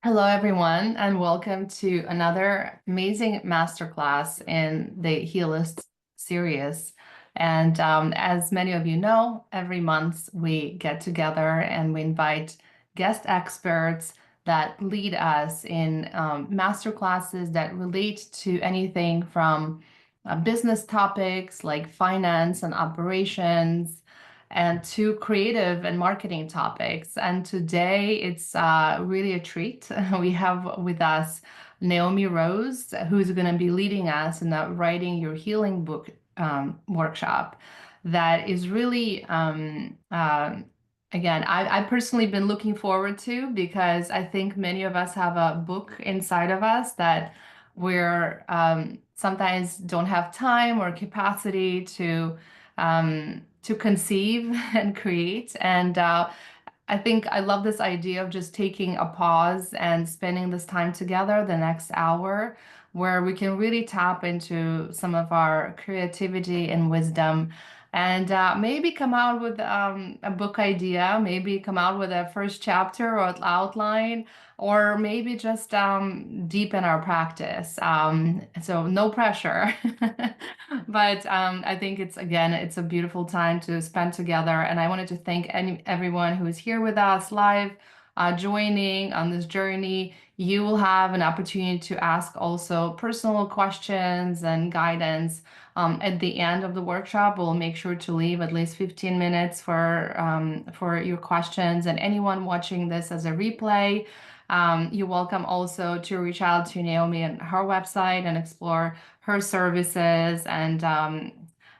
Hello, everyone, and welcome to another amazing masterclass in the Healist series. And as many of you know, every month we get together and we invite guest experts that lead us in masterclasses that relate to anything from business topics like finance and operations and to creative and marketing topics. And today it's really a treat. We have with us Naomi Rose, who's going to be leading us in the Writing Your Healing book workshop that is really, again, I've personally been looking forward to because I think many of us have a book inside of us that we're sometimes don't have time or capacity to conceive and create. And I think I love this idea of just taking a pause and spending this time together the next hour where we can really tap into some of our creativity and wisdom and maybe come out with a book idea, maybe come out with a first chapter or outline, or maybe just deepen our practice. So no pressure. But I think it's a beautiful time to spend together. And I wanted to thank everyone who is here with us live, joining on this journey. You will have an opportunity to ask also personal questions and guidance. At the end of the workshop, we'll make sure to leave at least 15 minutes for your questions. And anyone watching this as a replay, you're welcome also to reach out to Naomi and her website and explore her services and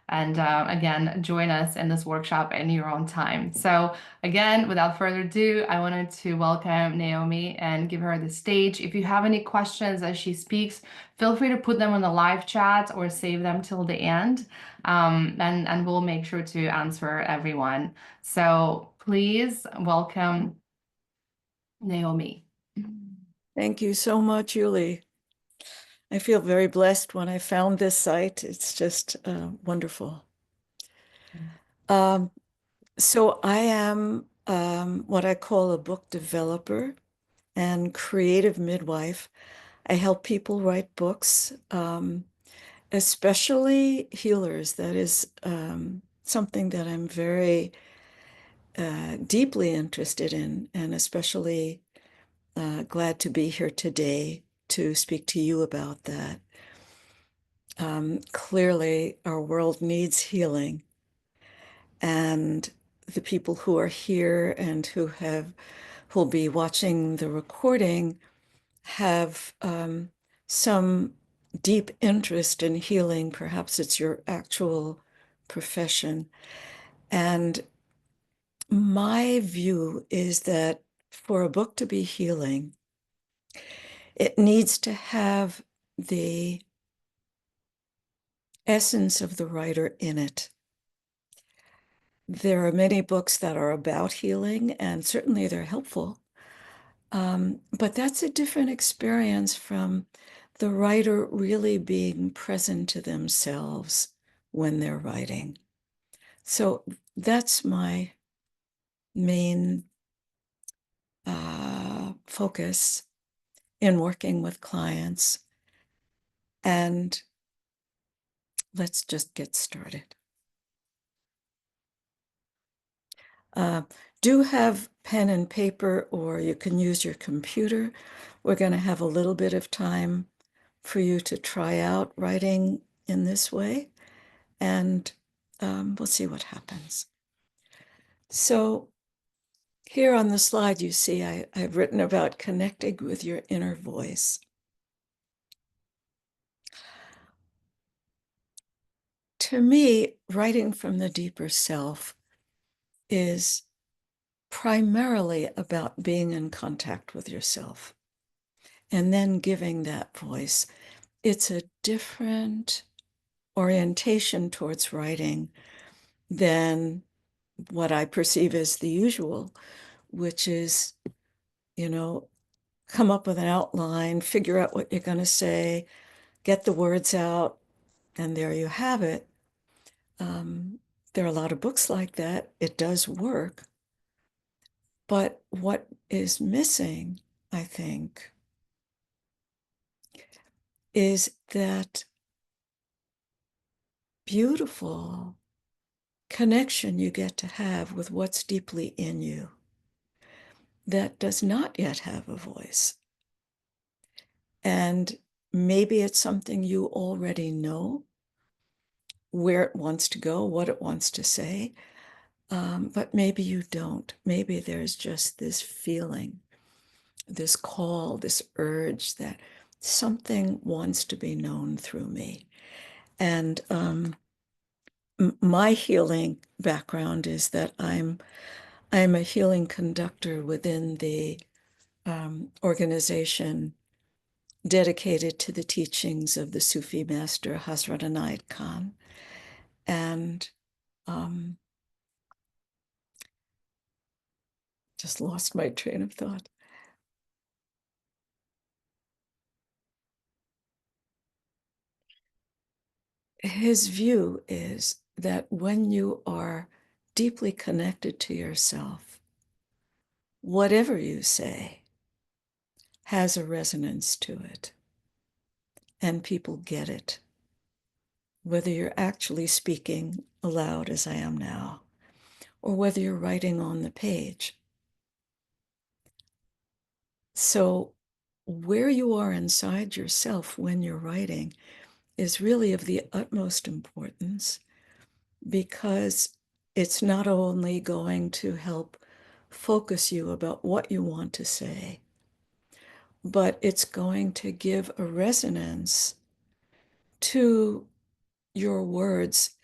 again join us in this workshop in your own time. So again, without further ado, I wanted to welcome Naomi and give her the stage. If you have any questions as she speaks, feel free to put them on the live chat or save them till the end, and we'll make sure to answer everyone. So please welcome Naomi. Thank you so much, Yuli. I feel very blessed when I found this site. It's just wonderful. So I am what I call a book developer and creative midwife. I help people write books, especially healers. That is something that I'm very deeply interested in, and especially glad to be here today to speak to you about that. Clearly, our world needs healing, and the people who are here and who'll be watching the recording have some deep interest in healing. Perhaps it's your actual profession. And my view is that for a book to be healing, it needs to have the essence of the writer in it. There are many books that are about healing, and certainly they're helpful. But that's a different experience from the writer really being present to themselves when they're writing. So that's my main focus in working with clients. And let's just get started. Do have pen and paper, or you can use your computer. We're going to have a little bit of time for you to try out writing in this way, and we'll see what happens. So here on the slide, you see I've written about connecting with your inner voice. To me, writing from the deeper self is primarily about being in contact with yourself and then giving that voice. It's a different orientation towards writing than what I perceive as the usual, which is, come up with an outline, figure out what you're going to say, get the words out, and there you have it. There are a lot of books like that. It does work. But what is missing I think, is that beautiful connection you get to have with what's deeply in you that does not yet have a voice. And maybe it's something you already know, where it wants to go, what it wants to say, but maybe you don't. Maybe there's just this feeling, this call, this urge that something wants to be known through me. And my healing background is that I'm a healing conductor within the organization dedicated to the teachings of the Sufi master Hazrat Inayat Khan. And just lost my train of thought. His view is that when you are deeply connected to yourself, whatever you say has a resonance to it, and people get it, whether you're actually speaking aloud as I am now, or whether you're writing on the page. So where you are inside yourself when you're writing is really of the utmost importance, because it's not only going to help focus you about what you want to say, but it's going to give a resonance to your words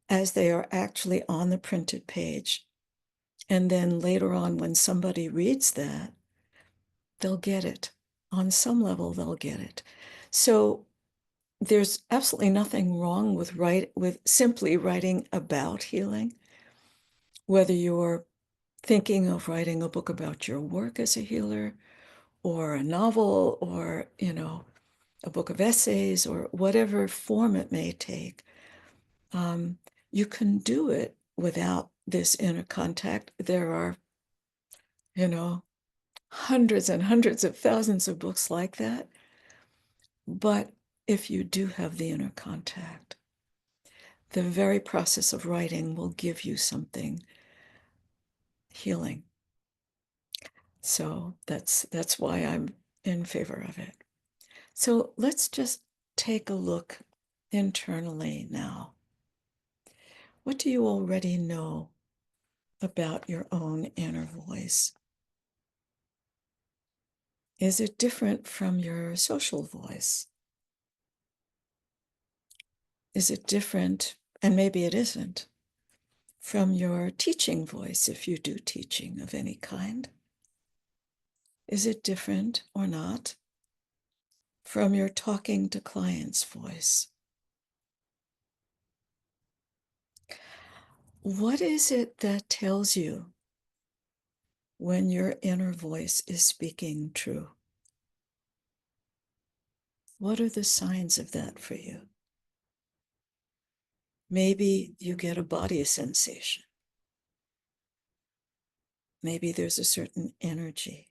as they are actually on the printed page. And then later on, when somebody reads that, they'll get it. On some level, they'll get it. So there's absolutely nothing wrong with simply writing about healing, whether you're thinking of writing a book about your work as a healer, or a novel, or a book of essays, or whatever form it may take. You can do it without this inner contact. There are hundreds and hundreds of thousands of books like that. But if you do have the inner contact, the very process of writing will give you something healing. So that's why I'm in favor of it. So let's just take a look internally now. What do you already know about your own inner voice? Is it different from your social voice? Is it different, and maybe it isn't, from your teaching voice if you do teaching of any kind? Is it different or not from your talking to clients' voice? What is it that tells you when your inner voice is speaking true? What are the signs of that for you? Maybe you get a body sensation. Maybe there's a certain energy,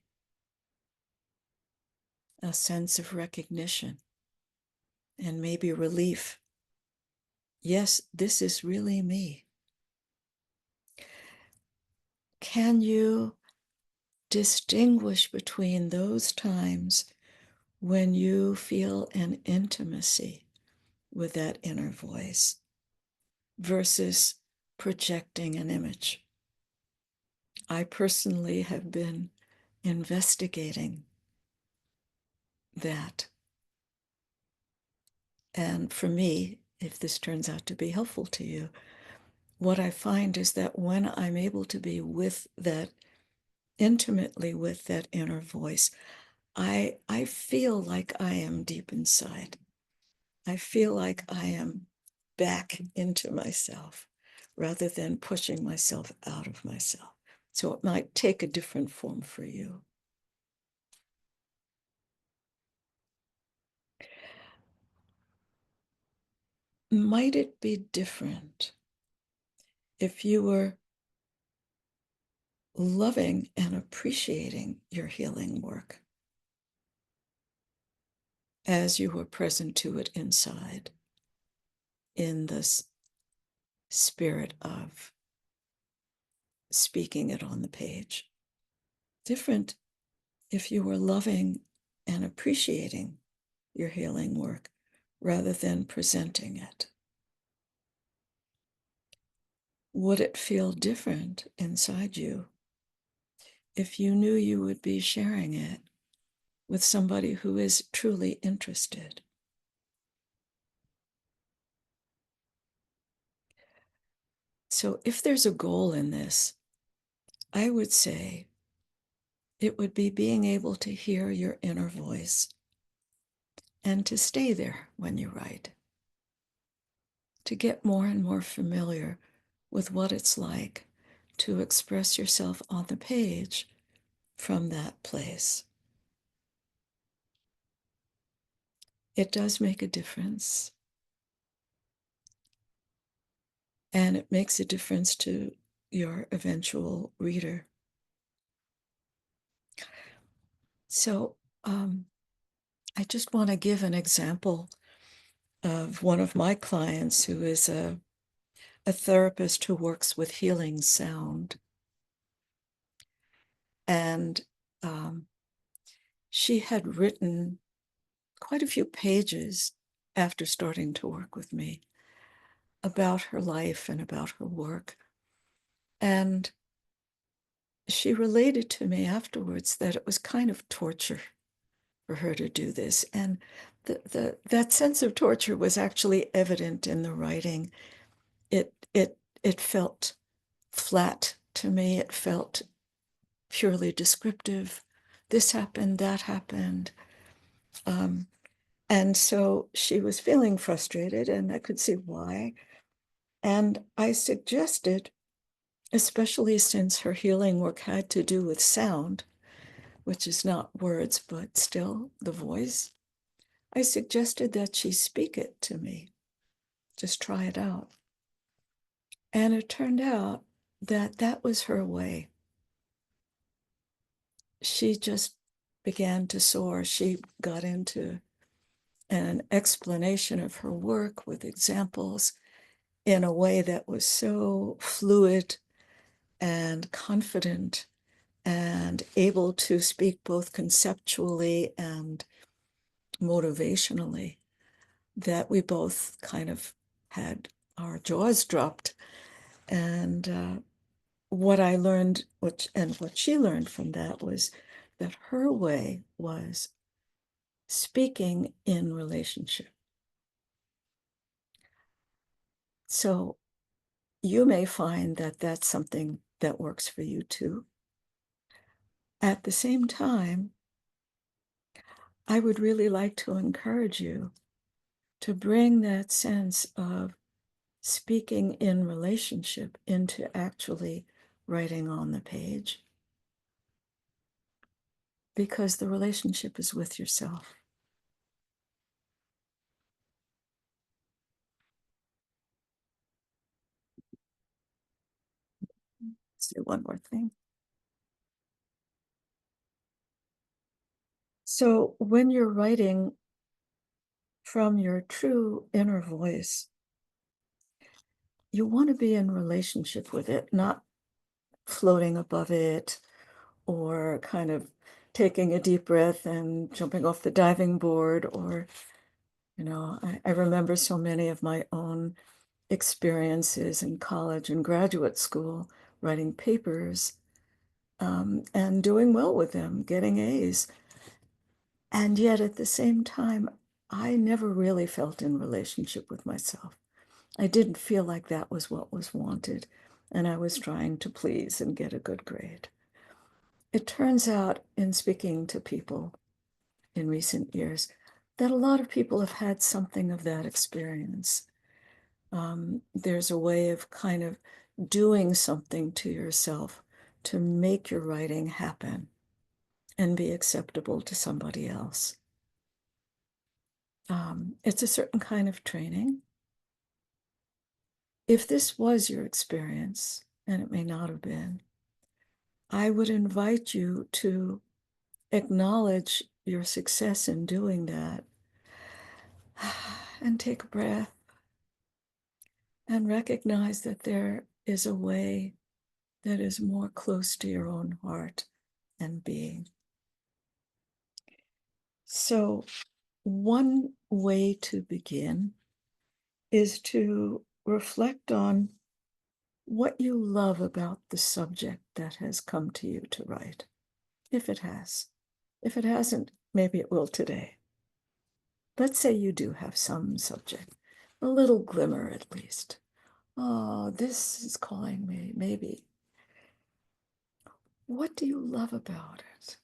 a sense of recognition, and maybe relief. Yes, this is really me. Can you distinguish between those times when you feel an intimacy with that inner voice versus projecting an image? I personally have been investigating that. And for me, if this turns out to be helpful to you, what I find is that when I'm able to be with that, intimately with that inner voice, I feel like I am deep inside. I feel like I am back into myself rather than pushing myself out of myself. So it might take a different form for you. Might it be different if you were loving and appreciating your healing work as you were present to it inside, in the spirit of speaking it on the page. Different if you were loving and appreciating your healing work rather than presenting it. Would it feel different inside you if you knew you would be sharing it with somebody who is truly interested? So if there's a goal in this, I would say it would be being able to hear your inner voice and to stay there when you write, to get more and more familiar with what it's like to express yourself on the page from that place. It does make a difference. And it makes a difference to your eventual reader. So I just want to give an example of one of my clients who is a therapist who works with healing sound. And she had written quite a few pages after starting to work with me about her life and about her work. And she related to me afterwards that it was kind of torture for her to do this. And that sense of torture was actually evident in the writing. It felt flat to me. It felt purely descriptive. This happened, that happened. And so she was feeling frustrated, and I could see why. And I suggested, especially since her healing work had to do with sound, which is not words, but still the voice, I suggested that she speak it to me. Just try it out. And it turned out that that was her way. She just began to soar. She got into an explanation of her work with examples in a way that was so fluid and confident and able to speak both conceptually and motivationally that we both kind of had our jaws dropped. And what I learned, what she learned from that was that her way was speaking in relationship. So you may find that that's something that works for you too. At the same time, I would really like to encourage you to bring that sense of speaking in relationship into actually writing on the page, because the relationship is with yourself. Say one more thing. So when you're writing from your true inner voice, you want to be in relationship with it, not floating above it or kind of taking a deep breath and jumping off the diving board. Or, I remember so many of my own experiences in college and graduate school writing papers and doing well with them, getting A's. And yet at the same time, I never really felt in relationship with myself. I didn't feel like that was what was wanted, and I was trying to please and get a good grade. It turns out, in speaking to people in recent years, that a lot of people have had something of that experience. There's a way of kind of doing something to yourself to make your writing happen and be acceptable to somebody else. It's a certain kind of training. If this was your experience, and it may not have been, I would invite you to acknowledge your success in doing that And take a breath and recognize that there is a way that is more close to your own heart and being. So, one way to begin is to reflect on what you love about the subject that has come to you to write, if it has. If it hasn't, maybe it will today. Let's say you do have some subject, a little glimmer at least. Oh, this is calling me, maybe. What do you love about it?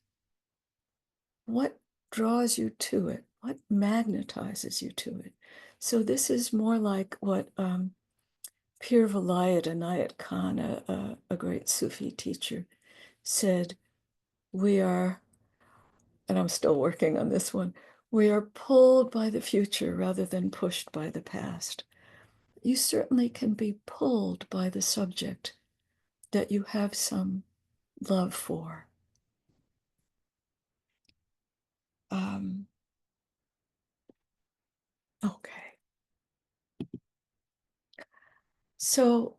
What draws you to it? What magnetizes you to it? So this is more like what Pir Vilayat Inayat Khan, a great Sufi teacher, said, we are, and I'm still working on this one, we are pulled by the future rather than pushed by the past. You certainly can be pulled by the subject that you have some love for. Okay. So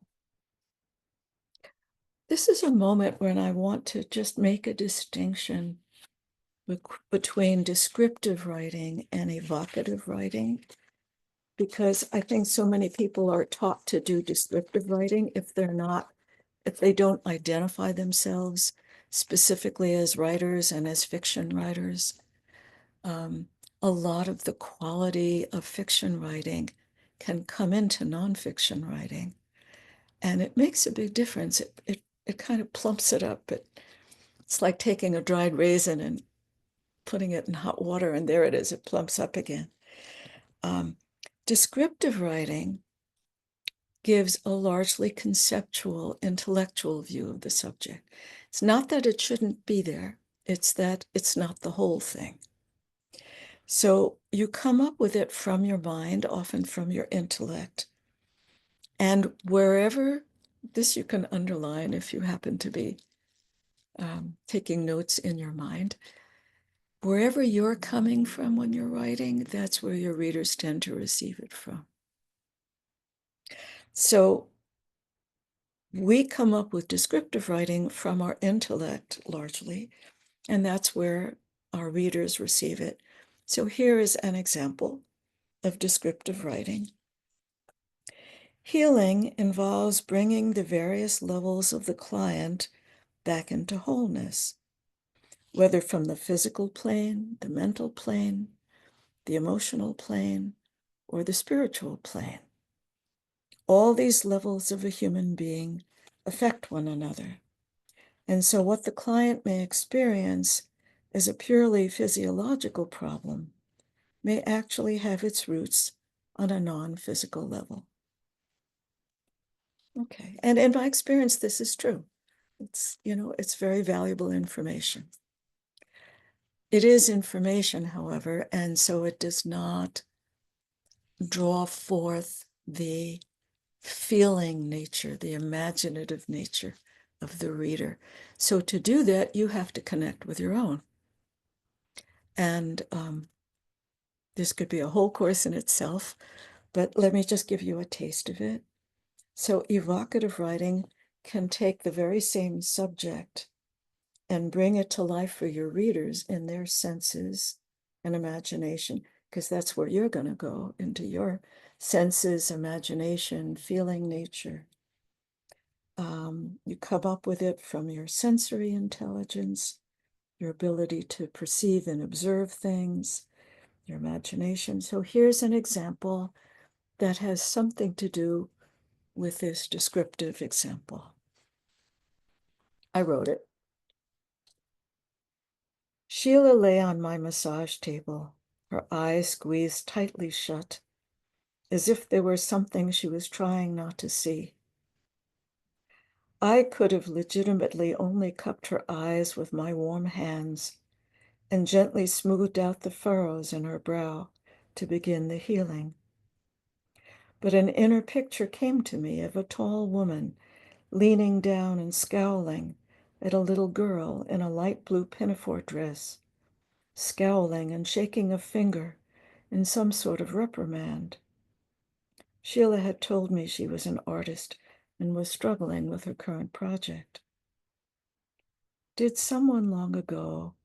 this is a moment when I want to just make a distinction between descriptive writing and evocative writing, because I think so many people are taught to do descriptive writing if they don't identify themselves specifically as writers and as fiction writers. A lot of the quality of fiction writing can come into nonfiction writing, and it makes a big difference. It kind of plumps it up. It's like taking a dried raisin and putting it in hot water, and there it is. It plumps up again. Descriptive writing gives a largely conceptual, intellectual view of the subject. It's not that it shouldn't be there. It's that it's not the whole thing. So you come up with it from your mind, often from your intellect. And wherever, this you can underline if you happen to be taking notes in your mind, wherever you're coming from when you're writing, that's where your readers tend to receive it from. So we come up with descriptive writing from our intellect largely, and that's where our readers receive it. So here is an example of descriptive writing. Healing involves bringing the various levels of the client back into wholeness, whether from the physical plane, the mental plane, the emotional plane, or the spiritual plane. All these levels of a human being affect one another. And so what the client may experience as a purely physiological problem may actually have its roots on a non-physical level. Okay, and in my experience, this is true. It's very valuable information. It is information, however, and so it does not draw forth the feeling nature, the imaginative nature of the reader. So to do that, you have to connect with your own. And this could be a whole course in itself, but let me just give you a taste of it. So evocative writing can take the very same subject and bring it to life for your readers in their senses and imagination, because that's where you're going to go, into your senses, imagination, feeling nature. You come up with it from your sensory intelligence, your ability to perceive and observe things, your imagination. So here's an example that has something to do with this descriptive example. I wrote it. Sheila lay on my massage table, her eyes squeezed tightly shut, as if there were something she was trying not to see. I could have legitimately only cupped her eyes with my warm hands and gently smoothed out the furrows in her brow to begin the healing. But an inner picture came to me of a tall woman leaning down and scowling at a little girl in a light blue pinafore dress, scowling and shaking a finger in some sort of reprimand. Sheila had told me she was an artist and was struggling with her current project. Did someone long ago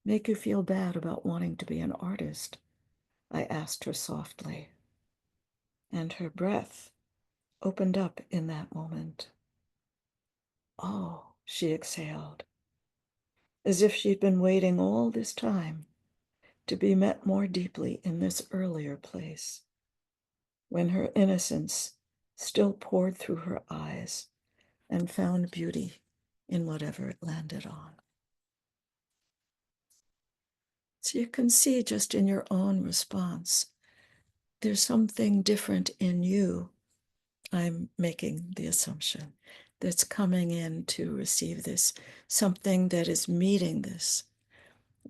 make you feel bad about wanting to be an artist? I asked her softly, and her breath opened up in that moment. Oh, she exhaled, as if she'd been waiting all this time to be met more deeply in this earlier place, when her innocence still poured through her eyes and found beauty in whatever it landed on. So you can see just in your own response, there's something different in you. I'm making the assumption that's coming in to receive this, something that is meeting this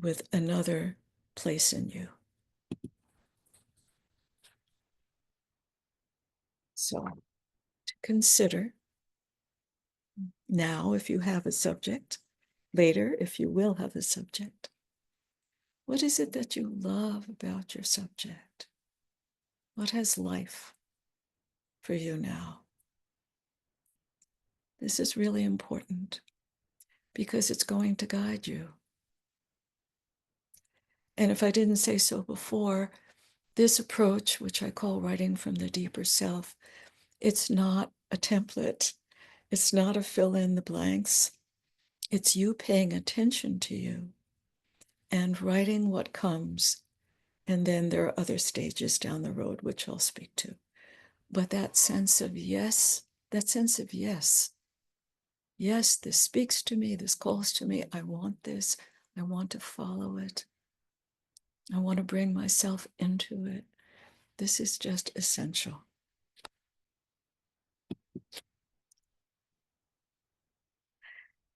with another place in you. So to consider now, if you have a subject, later, if you will have a subject, what is it that you love about your subject? What has life for you now? This is really important because it's going to guide you. And if I didn't say so before, this approach, which I call writing from the deeper self, it's not a template. It's not a fill in the blanks. It's you paying attention to you and writing what comes. And then there are other stages down the road, which I'll speak to. But that sense of yes, yes, this speaks to me, this calls to me. I want this. I want to follow it. I want to bring myself into it. This is just essential.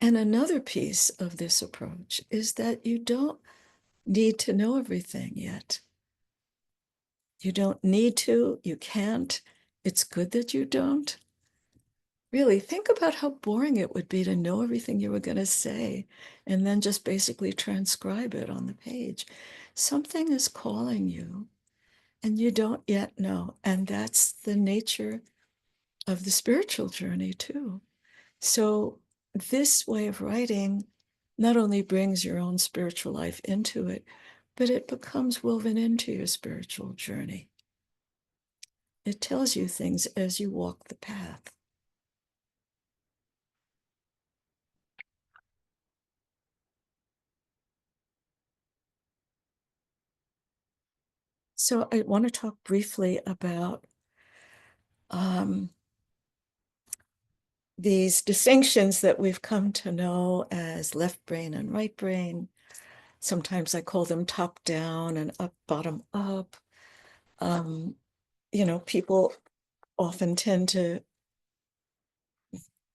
And another piece of this approach is that you don't need to know everything yet. You don't need to, you can't. It's good that you don't. Really, think about how boring it would be to know everything you were going to say and then just basically transcribe it on the page. Something is calling you and you don't yet know. And that's the nature of the spiritual journey, too. So, this way of writing not only brings your own spiritual life into it, but it becomes woven into your spiritual journey. It tells you things as you walk the path. So I want to talk briefly about these distinctions that we've come to know as left brain and right brain. Sometimes I call them top down and up, bottom up. People often tend to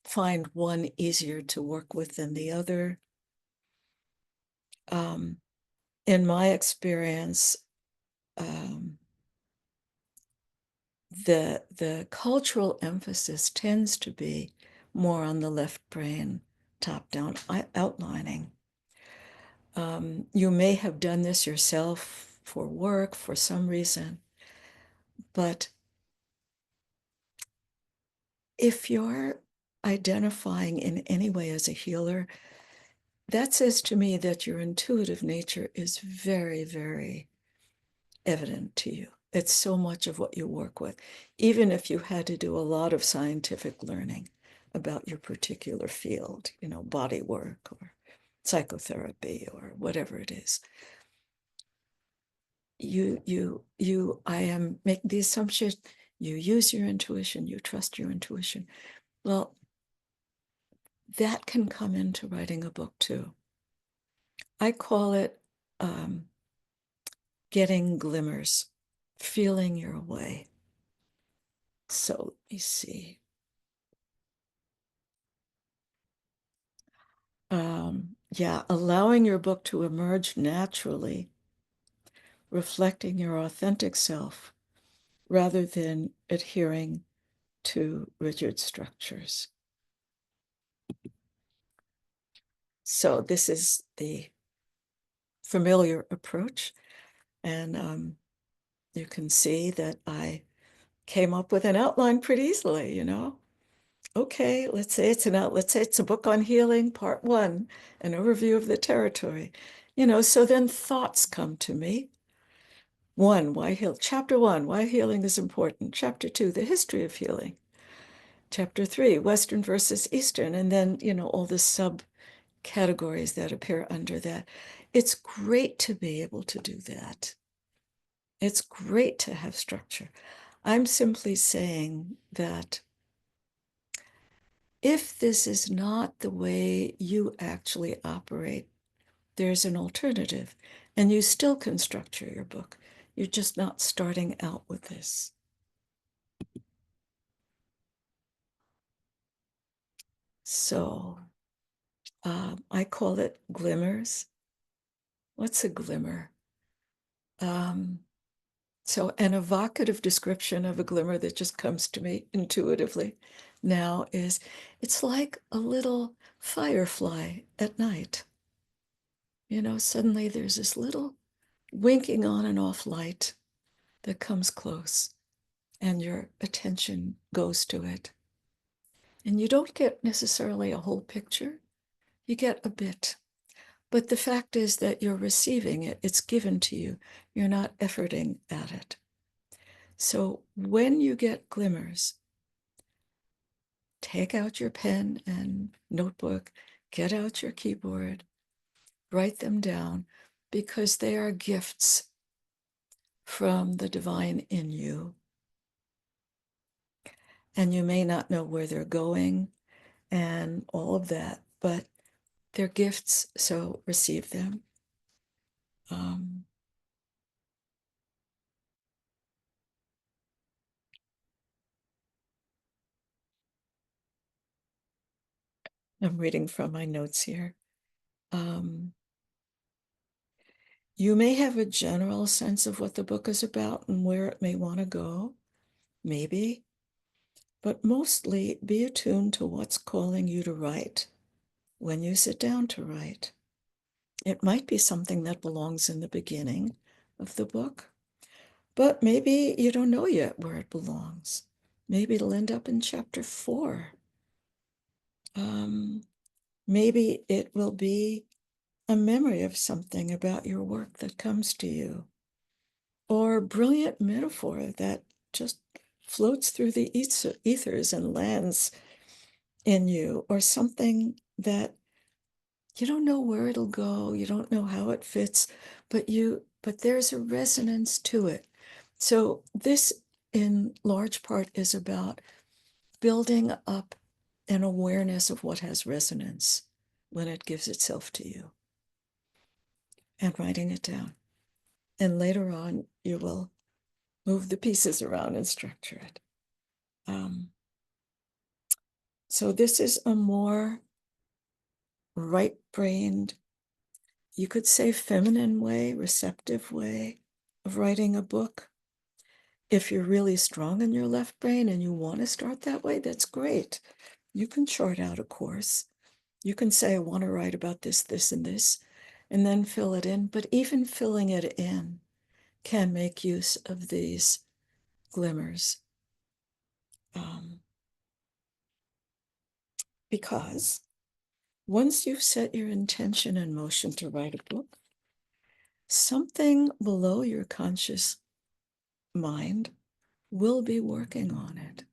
find one easier to work with than the other. In my experience, the cultural emphasis tends to be more on the left brain, top down outlining. You may have done this yourself for work for some reason, but if you're identifying in any way as a healer, that says to me that your intuitive nature is very, very evident to you. It's so much of what you work with, even if you had to do a lot of scientific learning about your particular field, body work or psychotherapy or whatever it is. I am making the assumption you use your intuition, you trust your intuition. Well, that can come into writing a book too. I call it getting glimmers, feeling your way. So let me see. Allowing your book to emerge naturally, reflecting your authentic self rather than adhering to rigid structures. So this is the familiar approach. And You can see that I came up with an outline pretty easily, Okay, let's say it's a book on healing, part 1, an overview of the territory. So then thoughts come to me. Chapter 1, why healing is important. Chapter 2, the history of healing. Chapter 3, Western versus Eastern, and then, all the subcategories that appear under that. It's great to be able to do that. It's great to have structure. I'm simply saying that if this is not the way you actually operate, there's an alternative, and you still can structure your book. You're just not starting out with this. So I call it glimmers. What's a glimmer? So an evocative description of a glimmer that just comes to me intuitively now is it's like a little firefly at night. Suddenly there's this little winking on and off light that comes close, and your attention goes to it. And you don't get necessarily a whole picture, you get a bit. But the fact is that you're receiving it, it's given to you, you're not efforting at it. So when you get glimmers, take out your pen and notebook, get out your keyboard, write them down, because they are gifts from the divine in you. And you may not know where they're going and all of that, but they're gifts, so receive them. I'm reading from my notes here. You may have a general sense of what the book is about and where it may want to go, maybe, but mostly be attuned to what's calling you to write when you sit down to write. It might be something that belongs in the beginning of the book, but maybe you don't know yet where it belongs. Maybe it'll end up in chapter 4. Maybe it will be a memory of something about your work that comes to you, or brilliant metaphor that just floats through the ethers and lands in you, or something that you don't know where it'll go, you don't know how it fits, but there's a resonance to it. So this, in large part, is about building up an awareness of what has resonance when it gives itself to you, and writing it down. And later on, you will move the pieces around and structure it. So this is a more right-brained, you could say feminine way, receptive way of writing a book. If you're really strong in your left brain and you want to start that way, that's great. You can chart out a course. You can say, I want to write about this, this, and this, and then fill it in. But even filling it in can make use of these glimmers. Because once you've set your intention in motion to write a book, something below your conscious mind will be working on it.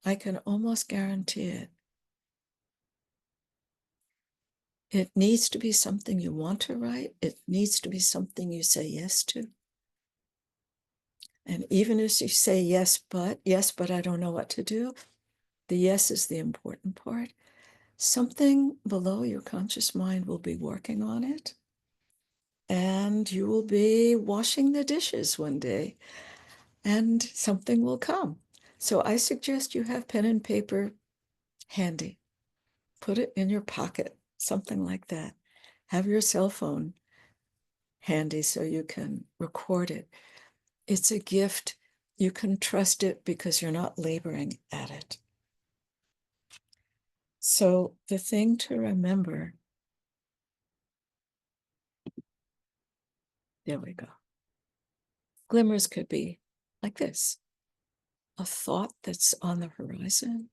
I can almost guarantee it. It needs to be something you want to write. It needs to be something you say yes to. And even if you say yes, but I don't know what to do, the yes is the important part. Something below your conscious mind will be working on it. And you will be washing the dishes one day, and something will come. So I suggest you have pen and paper handy. Put it in your pocket, something like that. Have your cell phone handy so you can record it. It's a gift. You can trust it because you're not laboring at it. So the thing to remember, there we go. Glimmers could be like this, a thought that's on the horizon,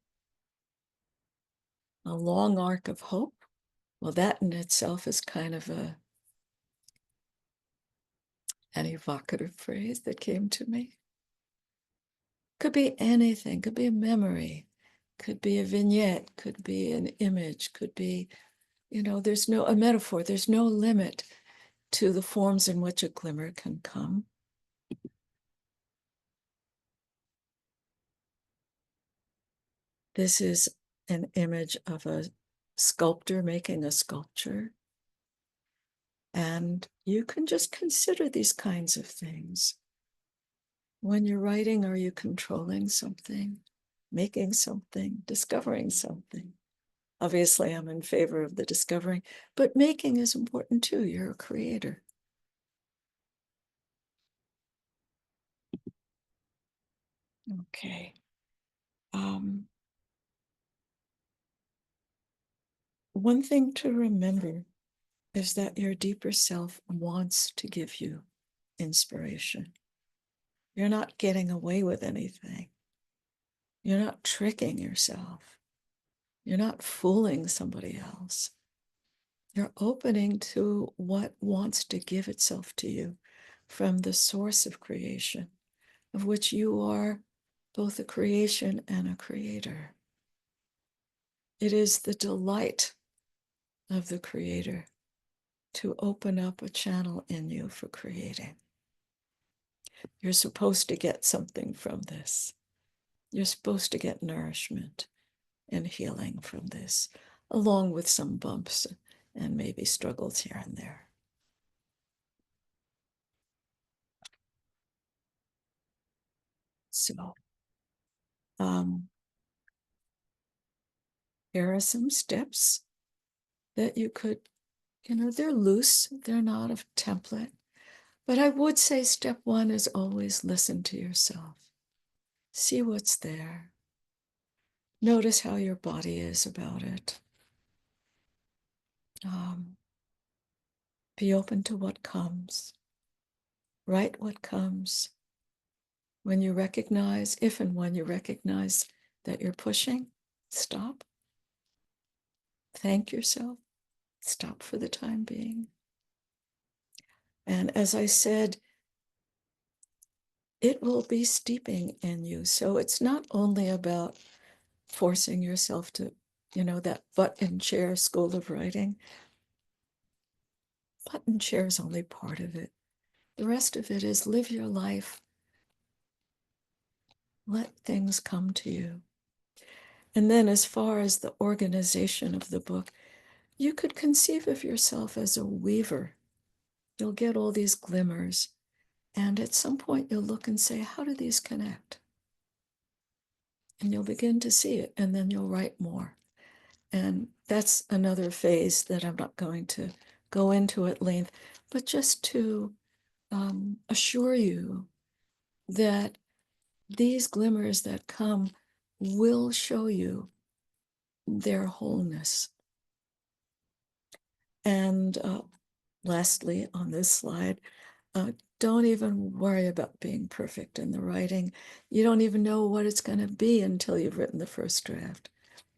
a long arc of hope. Well, that in itself is kind of an evocative phrase that came to me. Could be anything, could be a memory, could be a vignette, could be an image, could be, there's a metaphor, there's no limit to the forms in which a glimmer can come. This is an image of a sculptor making a sculpture. And you can just consider these kinds of things. When you're writing, are you controlling something, making something, discovering something? Obviously, I'm in favor of the discovering, but making is important too. You're a creator. Okay. One thing to remember is that your deeper self wants to give you inspiration. You're not getting away with anything. You're not tricking yourself. You're not fooling somebody else. You're opening to what wants to give itself to you from the source of creation, of which you are both a creation and a creator. It is the delight of the creator to open up a channel in you for creating. You're supposed to get something from this. You're supposed to get nourishment and healing from this, along with some bumps and maybe struggles here and there. So, here are some steps that you could, they're loose, they're not a template. But I would say step one is always listen to yourself. See what's there. Notice how your body is about it. Be open to what comes. Write what comes. When you recognize, if and when you recognize that you're pushing, stop. Thank yourself. Stop for the time being. And as I said, it will be steeping in you. So it's not only about forcing yourself to, that button chair school of writing. Button chair is only part of it. The rest of it is live your life. Let things come to you. And then as far as the organization of the book, you could conceive of yourself as a weaver. You'll get all these glimmers. And at some point you'll look and say, how do these connect? And you'll begin to see it, and then you'll write more. And that's another phase that I'm not going to go into at length, but just to assure you that these glimmers that come will show you their wholeness. And lastly, on this slide, don't even worry about being perfect in the writing. You don't even know what it's going to be until you've written the first draft.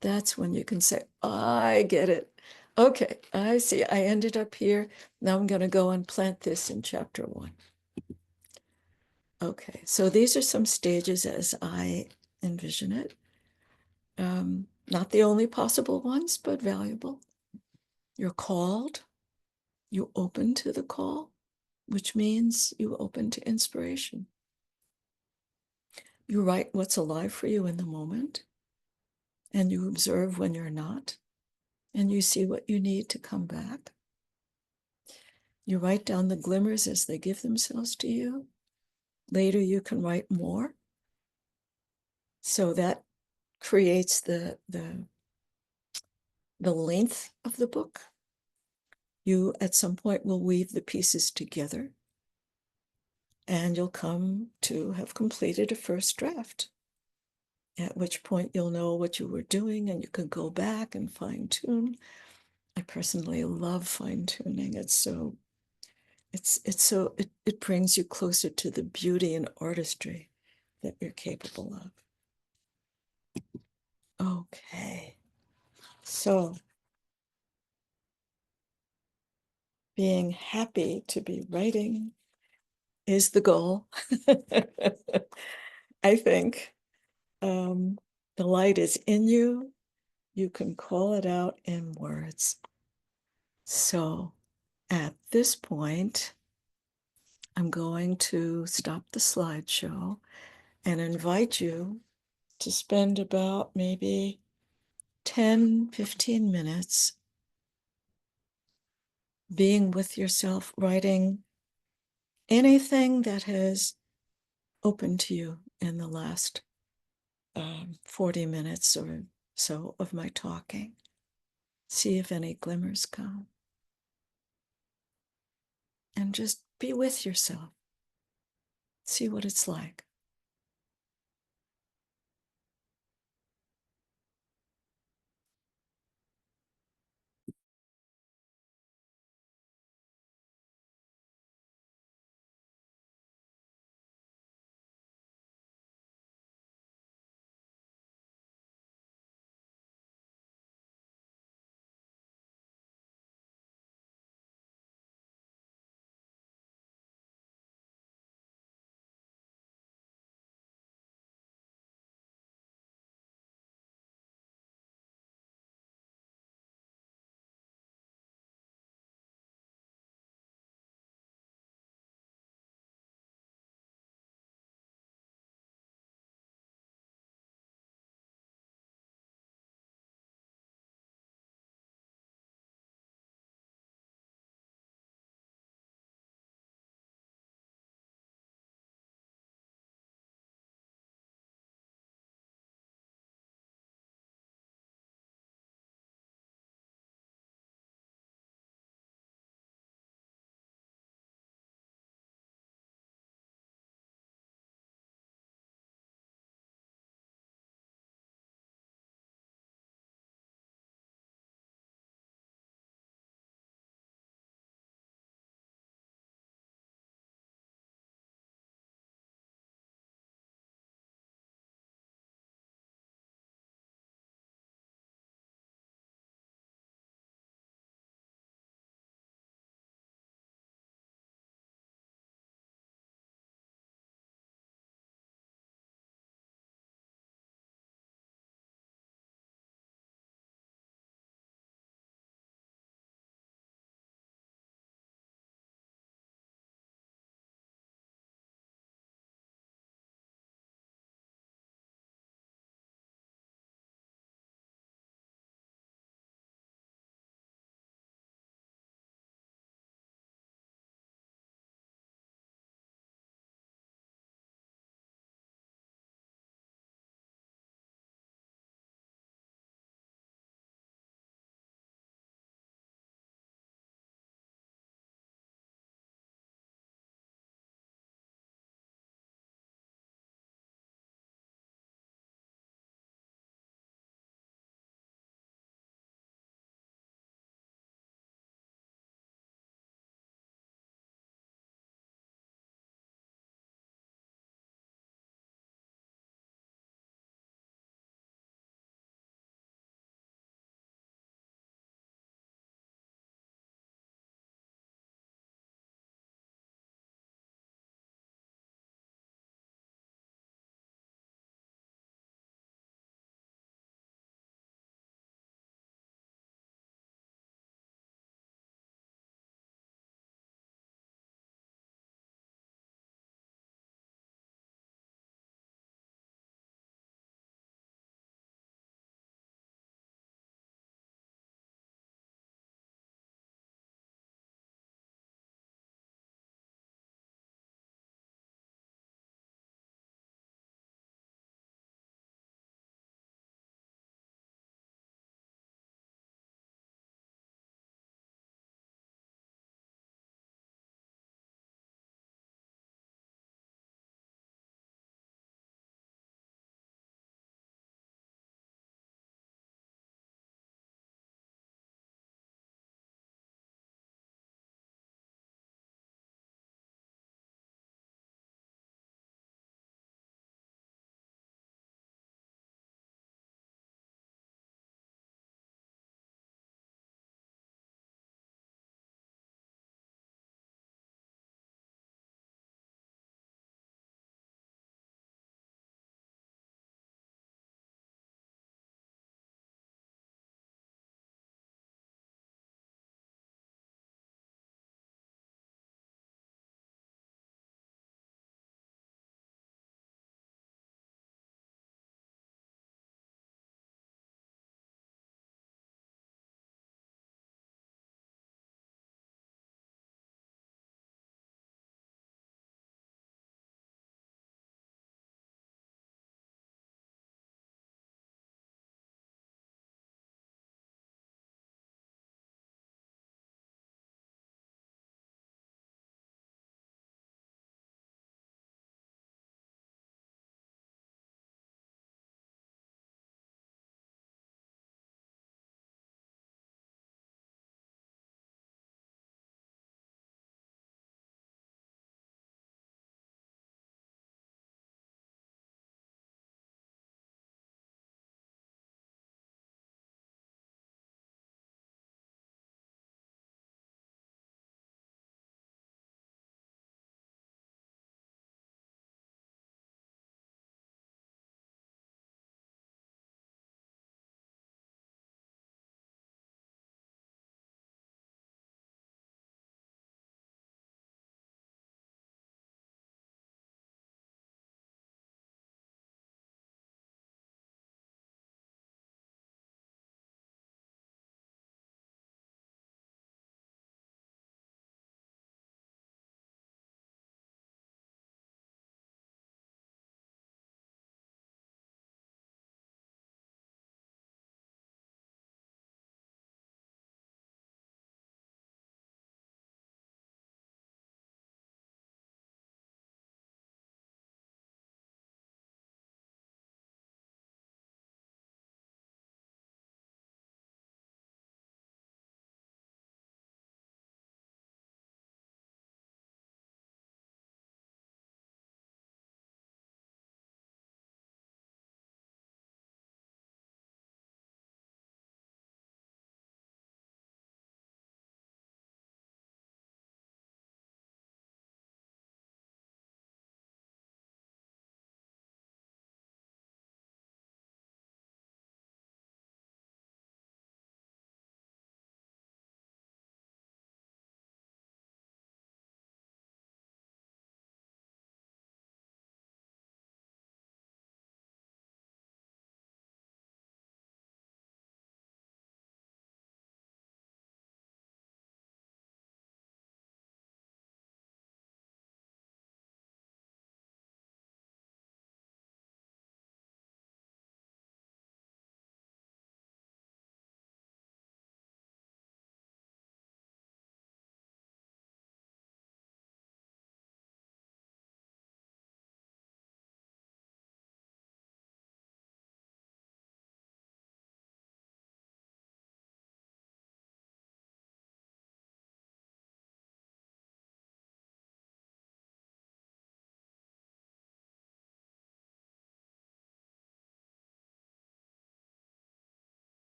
That's when you can say, I get it. Okay, I see. I ended up here. Now I'm going to go and plant this in chapter 1. Okay, so these are some stages as I envision it. Not the only possible ones, but valuable. You're called. You open to the call, which means you open to inspiration. You write what's alive for you in the moment, and you observe when you're not, and you see what you need to come back. You write down the glimmers as they give themselves to you. Later, you can write more. So that creates the length of the book. You, at some point, will weave the pieces together, and you'll come to have completed a first draft, at which point you'll know what you were doing, and you can go back and fine-tune. I personally love fine-tuning. It's so it brings you closer to the beauty and artistry that you're capable of. Okay. So being happy to be writing is the goal. I think the light is in you. You can call it out in words. So at this point, I'm going to stop the slideshow and invite you to spend about maybe 10, 15 minutes being with yourself, writing anything that has opened to you in the last 40 minutes or so of my talking. See if any glimmers come. And just be with yourself. See what it's like.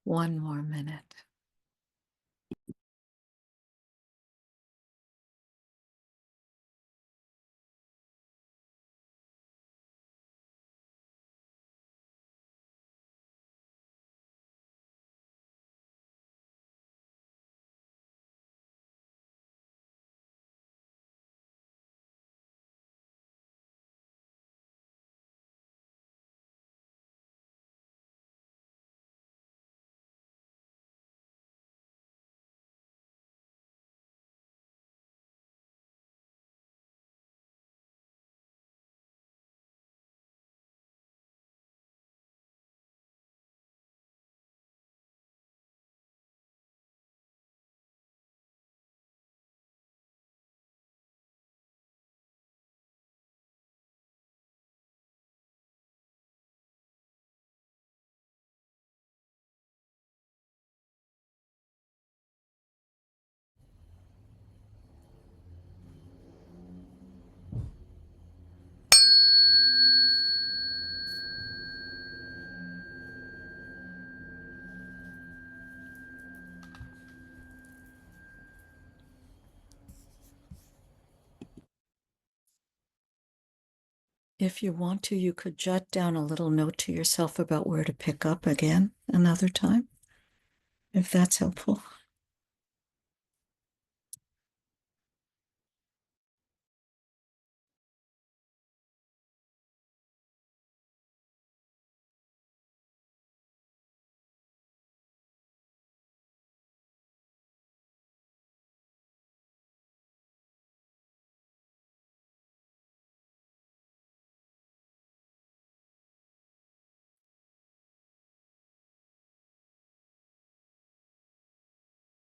One more minute. If you want to, you could jot down a little note to yourself about where to pick up again another time, if that's helpful.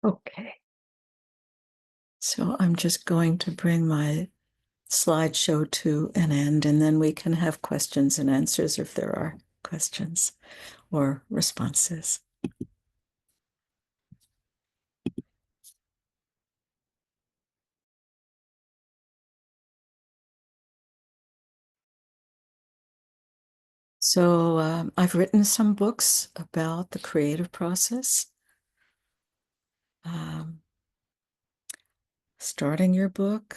Okay. So I'm just going to bring my slideshow to an end, and then we can have questions and answers if there are questions or responses. So I've written some books about the creative process. Um, Starting your book,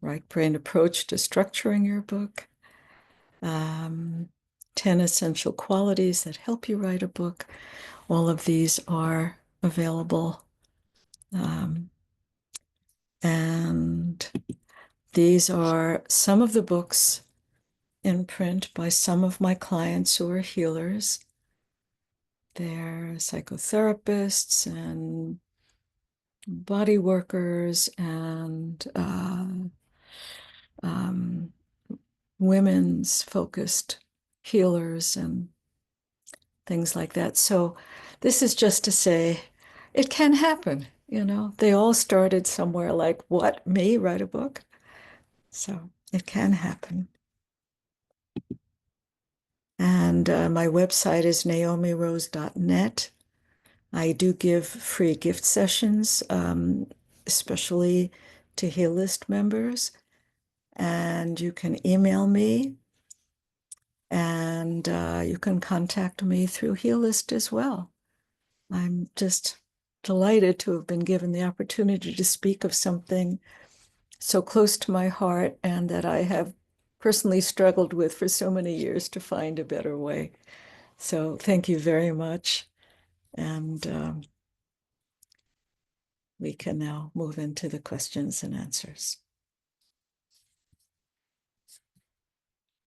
right brain approach to structuring your book, um, 10 essential qualities that help you write a book. All of these are available. And these are some of the books in print by some of my clients who are healers. They're psychotherapists and body workers and um, women's focused healers and things like that. So this is just to say it can happen. You know, they all started somewhere like, what, me write a book? So it can happen. And my website is naomirose.net. I do give free gift sessions, especially to Heal List members. And you can email me, and you can contact me through Heal List as well. I'm just delighted to have been given the opportunity to speak of something so close to my heart and that I have personally struggled with for so many years to find a better way. So thank you very much. And we can now move into the questions and answers.